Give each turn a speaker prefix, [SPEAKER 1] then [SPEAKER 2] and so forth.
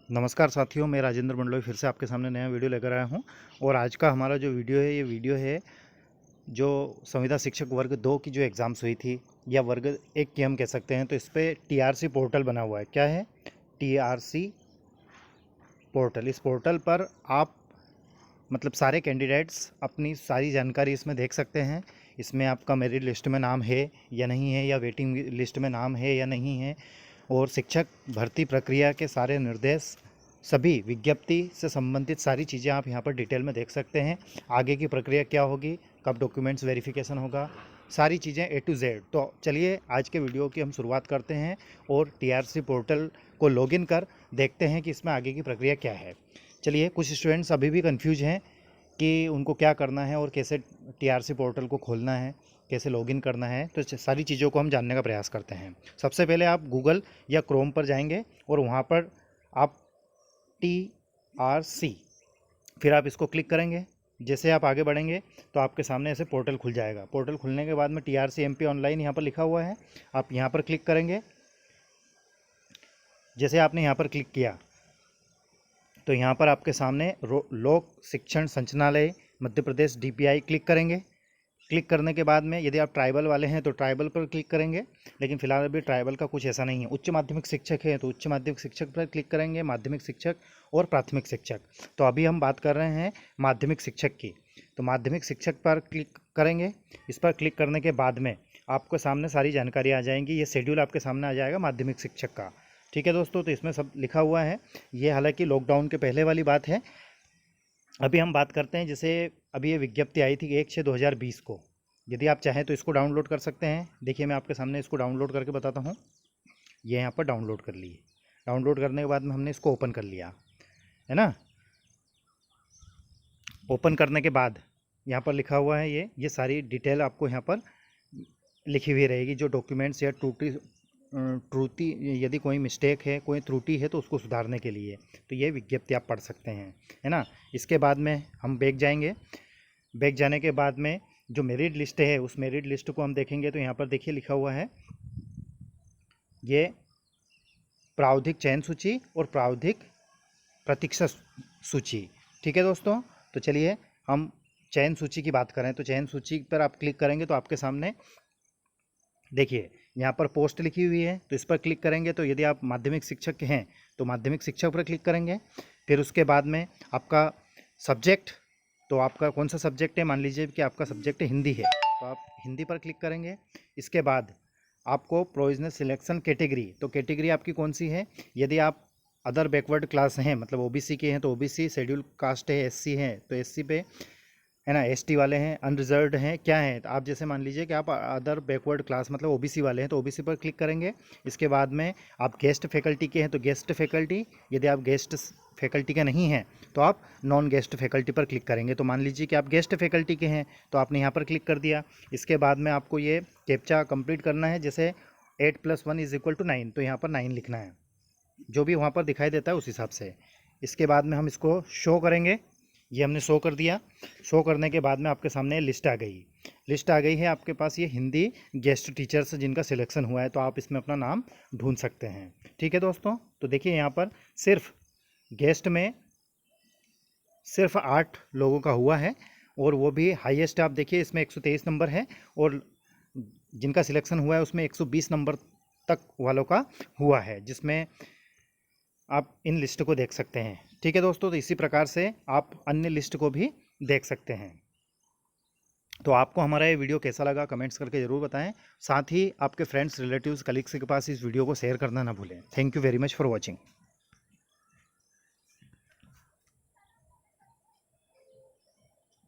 [SPEAKER 1] नमस्कार साथियों, मैं राजेंद्र मंडलोई फिर से आपके सामने नया वीडियो लेकर आया हूं। और आज का हमारा जो वीडियो है, ये वीडियो है जो संविदा शिक्षक वर्ग 2 की जो एग्ज़ाम्स हुई थी, या वर्ग 1 की हम कह सकते हैं। तो इस पर टीआरसी पोर्टल बना हुआ है। क्या है टीआरसी पोर्टल? इस पोर्टल पर आप मतलब सारे कैंडिडेट्स अपनी सारी जानकारी इसमें देख सकते हैं। इसमें आपका मेरिट लिस्ट में नाम है या नहीं है, या वेटिंग लिस्ट में नाम है या नहीं है, और शिक्षक भर्ती प्रक्रिया के सारे निर्देश, सभी विज्ञप्ति से संबंधित सारी चीज़ें आप यहाँ पर डिटेल में देख सकते हैं। आगे की प्रक्रिया क्या होगी, कब डॉक्यूमेंट्स वेरिफिकेशन होगा, सारी चीज़ें A to Z। तो चलिए आज के वीडियो की हम शुरुआत करते हैं और टीआरसी पोर्टल को लॉगिन कर देखते हैं कि इसमें आगे की प्रक्रिया क्या है। चलिए, कुछ स्टूडेंट्स अभी भी कंफ्यूज हैं कि उनको क्या करना है और कैसे टीआरसी पोर्टल को खोलना है, कैसे लॉगिन करना है। तो सारी चीज़ों को हम जानने का प्रयास करते हैं। सबसे पहले आप गूगल या क्रोम पर जाएंगे और वहाँ पर आप टीआरसी, फिर आप इसको क्लिक करेंगे। जैसे आप आगे बढ़ेंगे तो आपके सामने ऐसे पोर्टल खुल जाएगा। पोर्टल खुलने के बाद में टीआरसी एमपी ऑनलाइन यहाँ पर लिखा हुआ है, आप यहाँ पर क्लिक करेंगे। जैसे आपने यहाँ पर क्लिक किया तो यहाँ पर आपके सामने लोक शिक्षण संचालय मध्य प्रदेश DPI क्लिक करेंगे। क्लिक करने के बाद में यदि आप ट्राइबल वाले हैं तो ट्राइबल पर क्लिक करेंगे, लेकिन फिलहाल अभी ट्राइबल का कुछ ऐसा नहीं है। उच्च माध्यमिक शिक्षक है तो उच्च माध्यमिक शिक्षक पर क्लिक करेंगे, माध्यमिक शिक्षक और प्राथमिक शिक्षक। तो अभी हम बात कर रहे हैं माध्यमिक शिक्षक की। तो माध्यमिक शिक्षक पर क्लिक करेंगे। इस पर क्लिक करने के बाद में आपके सामने सारी जानकारी आ जाएंगी। ये शेड्यूल आपके सामने आ जाएगा माध्यमिक शिक्षक का। ठीक है दोस्तों, तो इसमें सब लिखा हुआ है। ये हालांकि लॉकडाउन के पहले वाली बात है। अभी हम बात करते हैं, जैसे अभी ये विज्ञप्ति आई थी 1/6/2020 को। यदि आप चाहें तो इसको डाउनलोड कर सकते हैं। देखिए, मैं आपके सामने इसको डाउनलोड करके बताता हूँ। ये यहाँ पर डाउनलोड कर लिए। डाउनलोड करने के बाद में हमने इसको ओपन कर लिया है ना। ओपन करने के बाद यहाँ पर लिखा हुआ है ये सारी डिटेल आपको यहाँ पर लिखी हुई रहेगी। जो डॉक्यूमेंट्स या त्रुटि, यदि कोई मिस्टेक है, कोई त्रुटि है तो उसको सुधारने के लिए। तो ये विज्ञप्ति आप पढ़ सकते हैं, है ना। इसके बाद में हम बैक जाएंगे। बैक जाने के बाद में जो मेरिट लिस्ट है, उस मेरिट लिस्ट को हम देखेंगे। तो यहाँ पर देखिए लिखा हुआ है ये प्रावधिक चयन सूची और प्रावधिक प्रतीक्षा सूची। ठीक है दोस्तों, तो चलिए हम चयन सूची की बात करें। तो चयन सूची पर आप क्लिक करेंगे तो आपके सामने देखिए यहाँ पर पोस्ट लिखी हुई है। तो इस पर क्लिक करेंगे तो यदि आप माध्यमिक शिक्षक हैं तो माध्यमिक शिक्षक पर क्लिक करेंगे। फिर उसके बाद में आपका सब्जेक्ट, तो आपका कौन सा सब्जेक्ट है, मान लीजिए कि आपका सब्जेक्ट हिंदी है तो आप हिंदी पर क्लिक करेंगे। इसके बाद आपको प्रोविजनल सिलेक्शन कैटेगरी, तो कैटेगरी आपकी कौन सी है। यदि आप अदर बैकवर्ड क्लास हैं, मतलब OBC के हैं तो OBC, शेड्यूल कास्ट है SC है तो SC पे, है ना। ST वाले हैं, अनरिजर्व्ड हैं, क्या है। तो आप जैसे मान लीजिए कि आप अदर बैकवर्ड क्लास मतलब OBC वाले हैं तो OBC पर क्लिक करेंगे। इसके बाद में आप गेस्ट फैकल्टी के हैं तो गेस्ट फैकल्टी, यदि आप गेस्ट फैकल्टी का नहीं हैं तो आप नॉन गेस्ट फैकल्टी पर क्लिक करेंगे। तो मान लीजिए कि आप गेस्ट फैकल्टी के हैं तो आपने यहाँ पर क्लिक कर दिया। इसके बाद में आपको ये कैप्चा कंप्लीट करना है। जैसे 8 + 1 = 9, तो यहाँ पर 9 लिखना है, जो भी वहाँ पर दिखाई देता है उस हिसाब से। इसके बाद में हम इसको शो करेंगे। ये हमने शो कर दिया। शो करने के बाद में आपके सामने लिस्ट आ गई। लिस्ट आ गई है आपके पास, ये हिंदी गेस्ट टीचर्स जिनका सिलेक्शन हुआ है, तो आप इसमें अपना नाम ढूंढ सकते हैं। ठीक है दोस्तों, तो देखिए यहाँ पर सिर्फ गेस्ट में सिर्फ 8 लोगों का हुआ है, और वो भी हाईएस्ट आप देखिए इसमें 123 नंबर है, और जिनका सिलेक्शन हुआ है उसमें 120 नंबर तक वालों का हुआ है, जिसमें आप इन लिस्ट को देख सकते हैं। ठीक है दोस्तों, तो इसी प्रकार से आप अन्य लिस्ट को भी देख सकते हैं। तो आपको हमारा ये वीडियो कैसा लगा कमेंट्स करके ज़रूर बताएं। साथ ही आपके फ्रेंड्स, रिलेटिव्स, कलीग्स के पास इस वीडियो को शेयर करना ना भूलें। Thank you very much for watching.